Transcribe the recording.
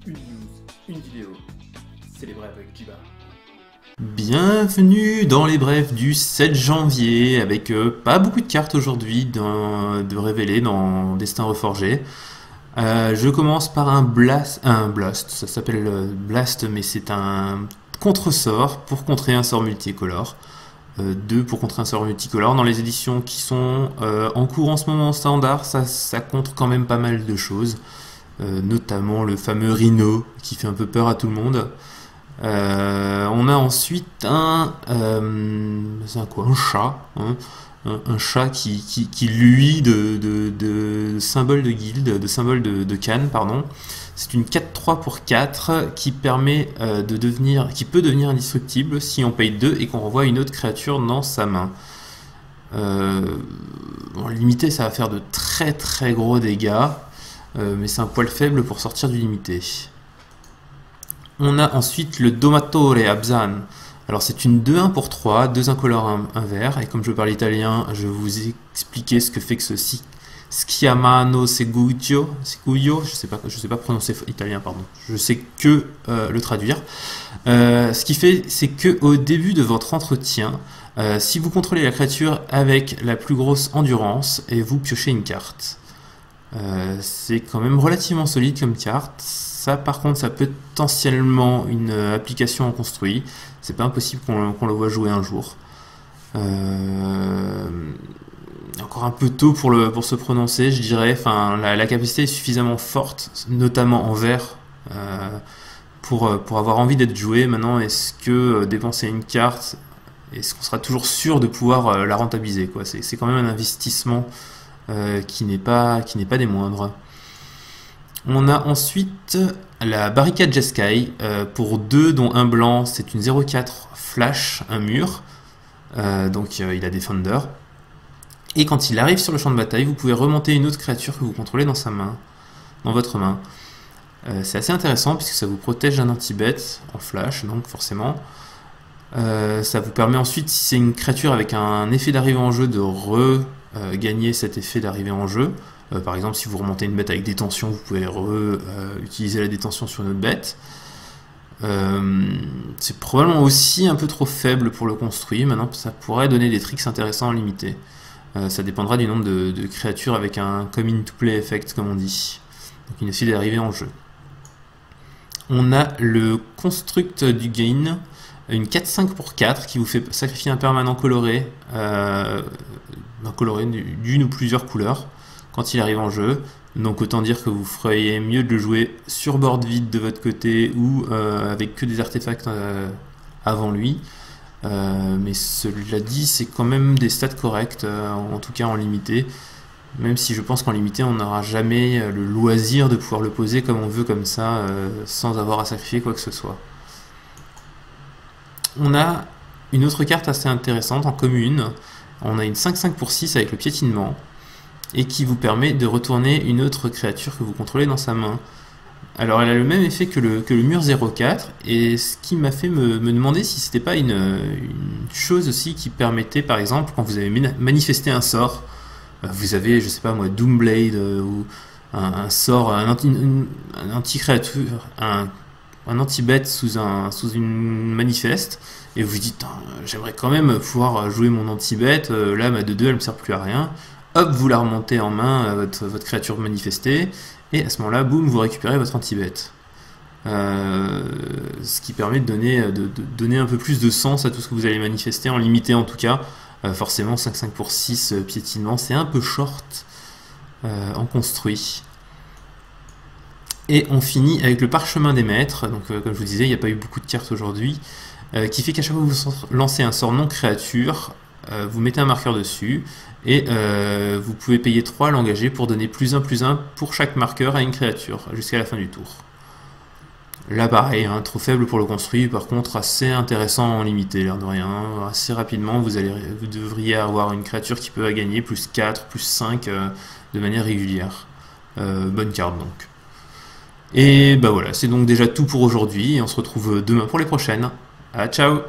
une news, une vidéo. C'est les brèves avec Jiba. Bienvenue dans les brèves du 7 janvier, avec pas beaucoup de cartes aujourd'hui de révéler dans Destin Reforgé. Je commence par un Blast, ça s'appelle Blast, mais c'est un contre-sort pour contrer un sort multicolore. 2 pour contrer un sort multicolore. Dans les éditions qui sont en cours en ce moment standard, ça contre quand même pas mal de choses. Notamment le fameux Rhino, qui fait un peu peur à tout le monde. On a ensuite un chat, hein, un chat qui luit de symbole de guilde, de symbole de Cannes, pardon. C'est une 4-3 pour 4 qui permet qui peut devenir indestructible si on paye 2 et qu'on renvoie une autre créature dans sa main. Limité, ça va faire de très très gros dégâts, mais c'est un poil faible pour sortir du limité. On a ensuite le Domatore Abzan. Alors c'est une 2-1 pour 3, 2 incolores, 1 vert, et comme je parle italien, je vais vous expliquer ce que fait que ceci. Schiamano Seguio, je sais pas prononcer italien, pardon. Je sais que le traduire. Ce qui fait, c'est que au début de votre entretien, si vous contrôlez la créature avec la plus grosse endurance, et vous piochez une carte. C'est quand même relativement solide comme carte. Ça, par contre, ça peut potentiellement une application en construit. C'est pas impossible qu'on le voit jouer un jour. Encore un peu tôt pour se prononcer, je dirais. Enfin, la capacité est suffisamment forte, notamment en vert, pour avoir envie d'être joué. Maintenant, est-ce que dépenser une carte, est-ce qu'on sera toujours sûr de pouvoir la rentabiliser, quoi? C'est quand même un investissement qui n'est pas des moindres. On a ensuite la barricade Jeskai pour 2 dont un blanc, c'est une 0-4 flash, un mur, donc il a Defender. Et quand il arrive sur le champ de bataille, vous pouvez remonter une autre créature que vous contrôlez dans votre main. C'est assez intéressant puisque ça vous protège d'un anti-bet en flash, donc forcément. Ça vous permet ensuite, si c'est une créature avec un effet d'arrivée en jeu, de regagner cet effet d'arrivée en jeu. Par exemple, si vous remontez une bête avec détention, vous pouvez utiliser la détention sur une autre bête. C'est probablement aussi un peu trop faible pour le construire. Maintenant, ça pourrait donner des tricks intéressants en limité. Ça dépendra du nombre de créatures avec un come into play effect, comme on dit. Donc une effet d'arrivée en jeu. On a le construct du gain, une 4-5 pour 4 qui vous fait sacrifier un permanent coloré, d'une ou plusieurs couleurs quand il arrive en jeu. Donc autant dire que vous feriez mieux de le jouer sur board vide de votre côté ou avec que des artefacts avant lui. Mais cela dit, c'est quand même des stats corrects, en tout cas en limité. Même si je pense qu'en limité, on n'aura jamais le loisir de pouvoir le poser comme on veut, comme ça, sans avoir à sacrifier quoi que ce soit. On a une autre carte assez intéressante en commune. On a une 5-5 pour 6 avec le piétinement, et qui vous permet de retourner une autre créature que vous contrôlez dans sa main. Alors elle a le même effet que le mur 0-4, et ce qui m'a fait me demander si c'était pas une chose aussi qui permettait, par exemple, quand vous avez manifesté un sort, vous avez, je sais pas moi, Doomblade, ou un sort, un anti-créature, un anti-bet sous une manifeste, et vous vous dites, j'aimerais quand même pouvoir jouer mon anti-bet, là ma 2-2 elle me sert plus à rien. Hop, vous la remontez en main, votre créature manifestée, et à ce moment-là, boum, vous récupérez votre anti-bet. Ce qui permet de donner un peu plus de sens à tout ce que vous allez manifester, en limité en tout cas. Forcément, 5-5 pour 6 piétinement, c'est un peu short en construit. Et on finit avec le parchemin des maîtres. Donc, comme je vous disais, il n'y a pas eu beaucoup de cartes aujourd'hui, qui fait qu'à chaque fois que vous lancez un sort non créature, vous mettez un marqueur dessus, et vous pouvez payer 3 à l'engager pour donner +1/+1 pour chaque marqueur à une créature, jusqu'à la fin du tour. Là pareil, hein, trop faible pour le construire, par contre assez intéressant en limité, l'air de rien. Assez rapidement, vous devriez avoir une créature qui peut gagner +4, +5 de manière régulière. Bonne carte donc. Et bah voilà, c'est donc déjà tout pour aujourd'hui, et on se retrouve demain pour les prochaines. Ah, ciao!